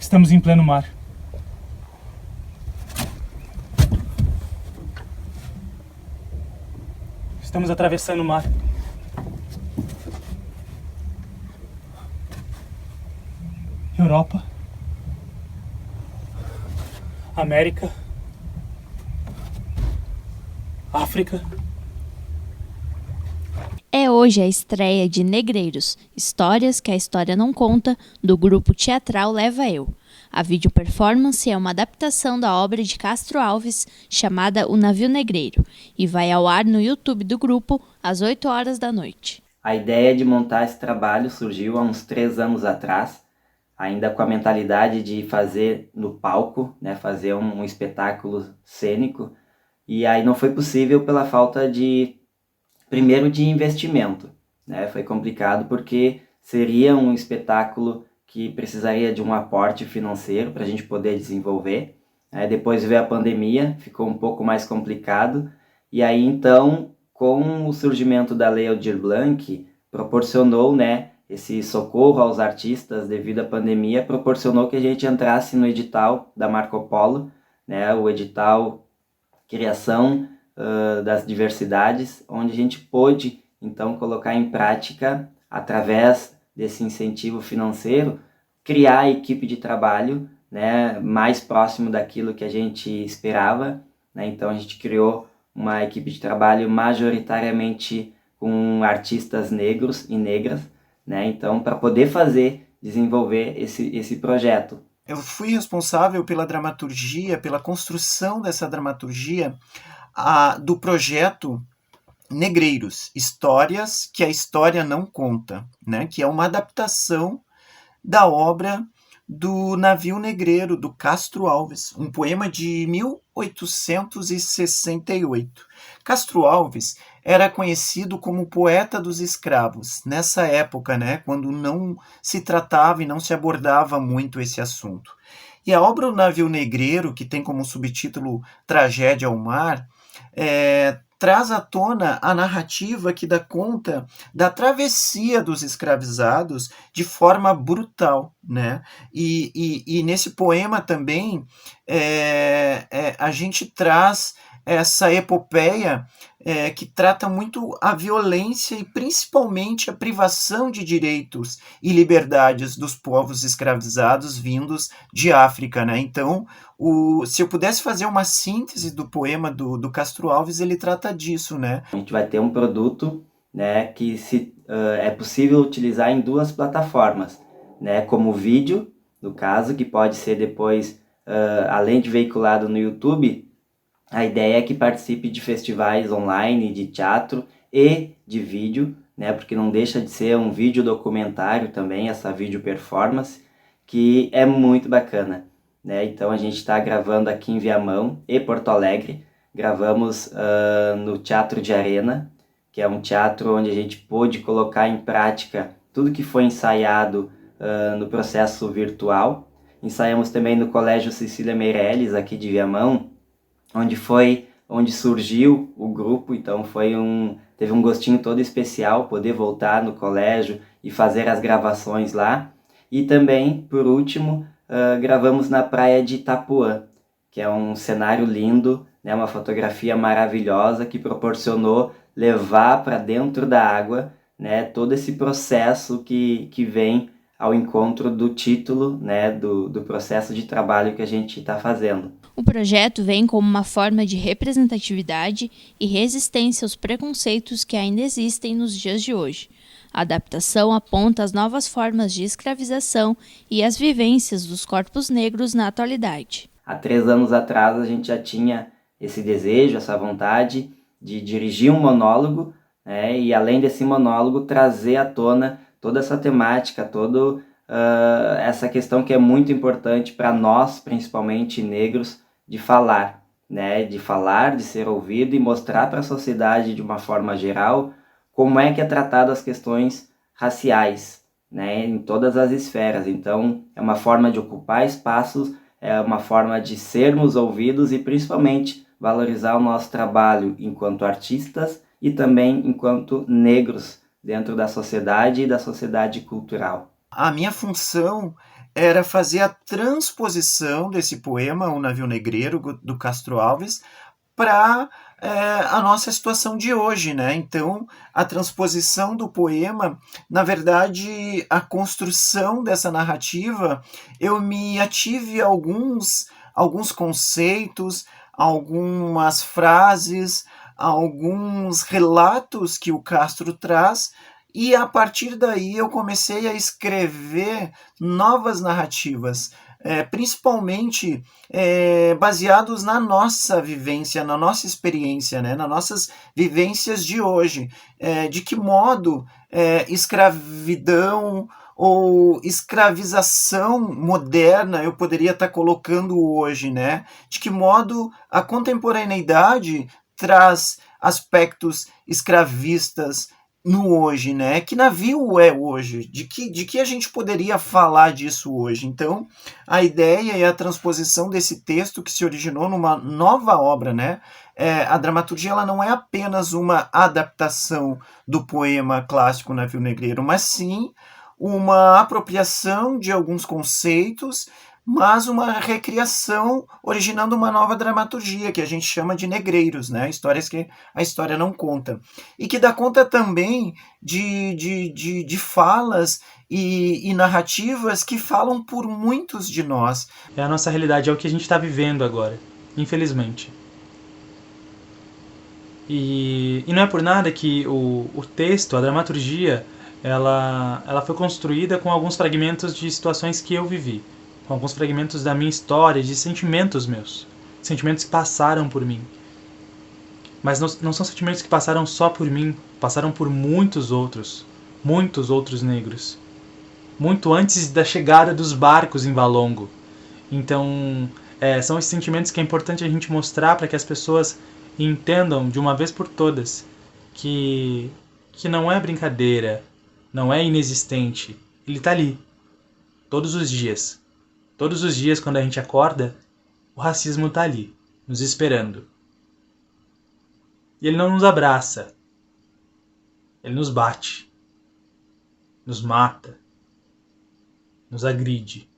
Estamos em pleno mar. Estamos atravessando o mar. Europa, América, África. É hoje a estreia de Negreiros, Histórias que a História Não Conta, do grupo teatral Leva Eu. A videoperformance é uma adaptação da obra de Castro Alves, chamada O Navio Negreiro, e vai ao ar no YouTube do grupo às 8 horas da noite. A ideia de montar esse trabalho surgiu há uns 3 anos atrás, ainda com a mentalidade de fazer no palco, né, fazer um espetáculo cênico, e aí não foi possível pela falta primeiro de investimento, né? Foi complicado porque seria um espetáculo que precisaria de um aporte financeiro para a gente poder desenvolver. Depois veio a pandemia, ficou um pouco mais complicado, e aí então, com o surgimento da Lei Aldir Blanc, proporcionou, né, esse socorro aos artistas devido à pandemia, proporcionou que a gente entrasse no edital da Marco Polo, né, o edital Criação das Diversidades, onde a gente pôde então colocar em prática, através desse incentivo financeiro, criar a equipe de trabalho, né, mais próximo daquilo que a gente esperava, né? Então a gente criou uma equipe de trabalho majoritariamente com artistas negros e negras, né? Então, para poder desenvolver esse projeto. Eu fui responsável pela dramaturgia, pela construção dessa dramaturgia do projeto Negreiros, Histórias que a História Não Conta, né? Que é uma adaptação da obra do Navio Negreiro, do Castro Alves, um poema de 1868. Castro Alves era conhecido como poeta dos escravos, nessa época, né, quando não se tratava e não se abordava muito esse assunto. E a obra O Navio Negreiro, que tem como subtítulo Tragédia ao Mar, traz à tona a narrativa que dá conta da travessia dos escravizados de forma brutal, né? E nesse poema também a gente traz essa epopeia que trata muito a violência e principalmente a privação de direitos e liberdades dos povos escravizados vindos de África, né? Então, se eu pudesse fazer uma síntese do poema do Castro Alves, ele trata disso, né? A gente vai ter um produto, né, que é possível utilizar em 2 plataformas, né, como vídeo, no caso, que pode ser depois, além de veiculado no YouTube, a ideia é que participe de festivais online de teatro e de vídeo, né, porque não deixa de ser um vídeo documentário também, essa vídeo performance, que é muito bacana, né? Então a gente está gravando aqui em Viamão e Porto Alegre, gravamos no Teatro de Arena, que é um teatro onde a gente pôde colocar em prática tudo que foi ensaiado no processo virtual. Ensaiamos também no Colégio Cecília Meirelles, aqui de Viamão, onde surgiu o grupo, então teve um gostinho todo especial poder voltar no colégio e fazer as gravações lá. E também, por último, gravamos na praia de Itapuã, que é um cenário lindo, né, uma fotografia maravilhosa que proporcionou levar para dentro da água, né, todo esse processo que vem ao encontro do título, né, do processo de trabalho que a gente está fazendo. O projeto vem como uma forma de representatividade e resistência aos preconceitos que ainda existem nos dias de hoje. A adaptação aponta as novas formas de escravização e as vivências dos corpos negros na atualidade. Há 3 anos atrás a gente já tinha esse desejo, essa vontade de dirigir um monólogo, né, e além desse monólogo trazer à tona toda essa temática, toda essa questão que é muito importante para nós, principalmente negros, de falar, né, de ser ouvido e mostrar para a sociedade de uma forma geral como é que é tratado as questões raciais, né, em todas as esferas. Então é uma forma de ocupar espaços, é uma forma de sermos ouvidos e principalmente valorizar o nosso trabalho enquanto artistas e também enquanto negros dentro da sociedade e da sociedade cultural. A minha função era fazer a transposição desse poema, O Navio Negreiro, do Castro Alves, para a nossa situação de hoje, né? Então, a transposição do poema, na verdade, a construção dessa narrativa, eu me ative a alguns conceitos, algumas frases, alguns relatos que o Castro traz, e a partir daí eu comecei a escrever novas narrativas, principalmente baseados na nossa vivência, na nossa experiência, né? Nas nossas vivências de hoje. De que modo escravidão ou escravização moderna eu poderia estar colocando hoje, né? De que modo a contemporaneidade traz aspectos escravistas no hoje, né? Que navio é hoje? De que a gente poderia falar disso hoje? Então, a ideia é a transposição desse texto que se originou numa nova obra, né? A dramaturgia ela não é apenas uma adaptação do poema clássico Navio Negreiro, mas sim uma apropriação de alguns conceitos, mas uma recriação originando uma nova dramaturgia, que a gente chama de negreiros, né? Histórias que a história não conta. E que dá conta também de falas e narrativas que falam por muitos de nós. É a nossa realidade, é o que a gente está vivendo agora, infelizmente. E não é por nada que o texto, a dramaturgia, ela foi construída com alguns fragmentos de situações que eu vivi, com alguns fragmentos da minha história, de sentimentos meus, sentimentos que passaram por mim. Mas não são sentimentos que passaram só por mim, passaram por muitos outros negros, muito antes da chegada dos barcos em Valongo. Então, são esses sentimentos que é importante a gente mostrar para que as pessoas entendam de uma vez por todas que não é brincadeira, não é inexistente, ele está ali, todos os dias. Todos os dias, quando a gente acorda, o racismo está ali, nos esperando. E ele não nos abraça. Ele nos bate. Nos mata. Nos agride.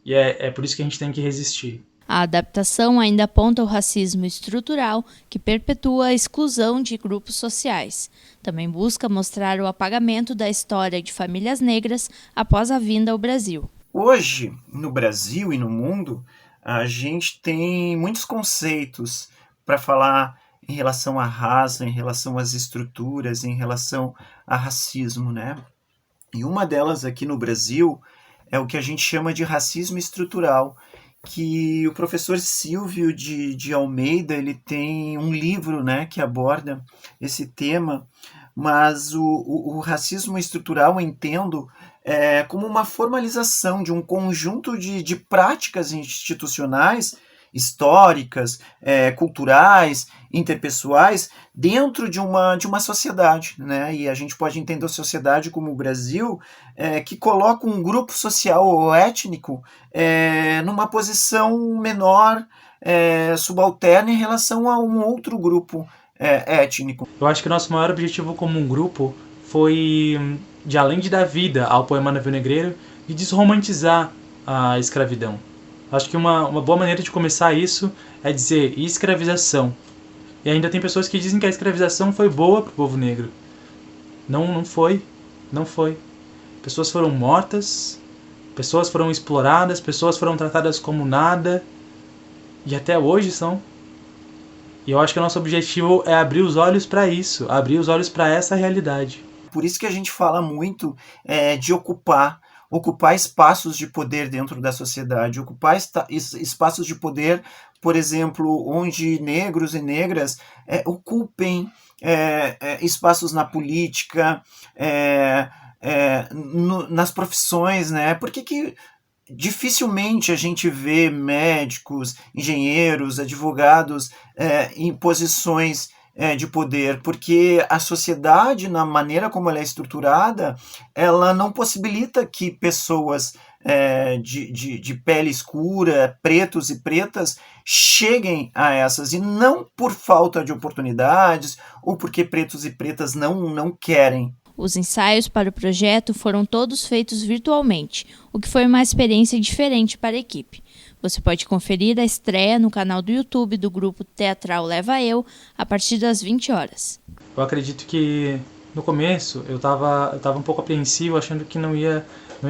E é por isso que a gente tem que resistir. A adaptação ainda aponta o racismo estrutural que perpetua a exclusão de grupos sociais. Também busca mostrar o apagamento da história de famílias negras após a vinda ao Brasil. Hoje, no Brasil e no mundo, a gente tem muitos conceitos para falar em relação à raça, em relação às estruturas, em relação a racismo, né? E uma delas aqui no Brasil é o que a gente chama de racismo estrutural, que o professor Silvio de Almeida ele tem um livro, né, que aborda esse tema, mas o racismo estrutural eu entendo como uma formalização de um conjunto de práticas institucionais, históricas, culturais, interpessoais, dentro de uma sociedade, né? E a gente pode entender a sociedade como o Brasil, que coloca um grupo social ou étnico numa posição menor, subalterna em relação a um outro grupo étnico. Eu acho que o nosso maior objetivo como um grupo foi, de além de dar vida ao poema Navio Negreiro, de desromantizar a escravidão. Acho que uma boa maneira de começar isso é dizer escravização. E ainda tem pessoas que dizem que a escravização foi boa para o povo negro. Não foi. Não foi. Pessoas foram mortas, pessoas foram exploradas, pessoas foram tratadas como nada. E até hoje são. E eu acho que o nosso objetivo é abrir os olhos para isso, abrir os olhos para essa realidade. Por isso que a gente fala muito de ocupar espaços de poder dentro da sociedade, ocupar espaços de poder, por exemplo, onde negros e negras ocupem espaços na política, nas profissões, né? Por que dificilmente a gente vê médicos, engenheiros, advogados em posições de poder? Porque a sociedade, na maneira como ela é estruturada, ela não possibilita que pessoas de pele escura, pretos e pretas, cheguem a essas, e não por falta de oportunidades ou porque pretos e pretas não querem. Os ensaios para o projeto foram todos feitos virtualmente, o que foi uma experiência diferente para a equipe. Você pode conferir a estreia no canal do YouTube do grupo teatral Leva Eu, a partir das 20 horas. Eu acredito que no começo eu tava um pouco apreensivo, achando que não ia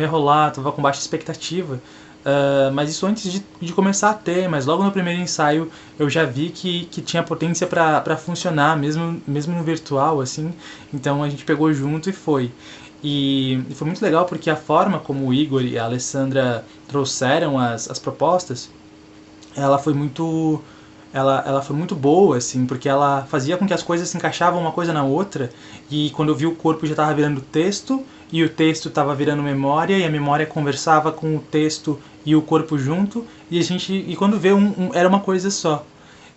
rolar, tava com baixa expectativa. Mas isso antes de começar a ter, mas logo no primeiro ensaio eu já vi que tinha potência para funcionar, mesmo no virtual, assim. Então a gente pegou junto e foi. E foi muito legal porque a forma como o Igor e a Alessandra trouxeram as propostas, ela foi muito boa, assim, porque ela fazia com que as coisas se encaixavam uma coisa na outra, e quando eu vi o corpo já estava virando texto, e o texto estava virando memória, e a memória conversava com o texto e o corpo junto, e quando vê era uma coisa só.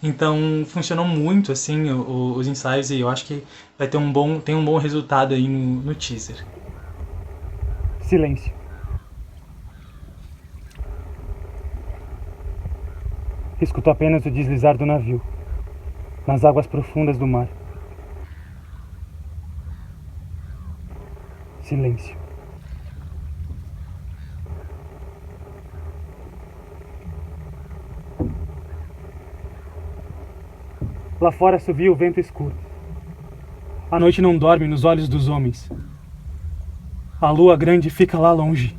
Então funcionou muito assim os ensaios, e eu acho que tem um bom resultado aí no teaser. Silêncio. Escuto apenas o deslizar do navio nas águas profundas do mar. Silêncio. Lá fora subia o vento escuro. A noite não dorme nos olhos dos homens. A lua grande fica lá longe,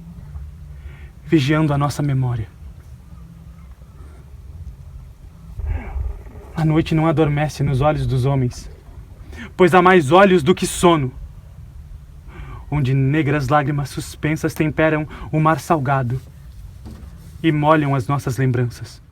vigiando a nossa memória. A noite não adormece nos olhos dos homens, pois há mais olhos do que sono, onde negras lágrimas suspensas temperam o mar salgado e molham as nossas lembranças.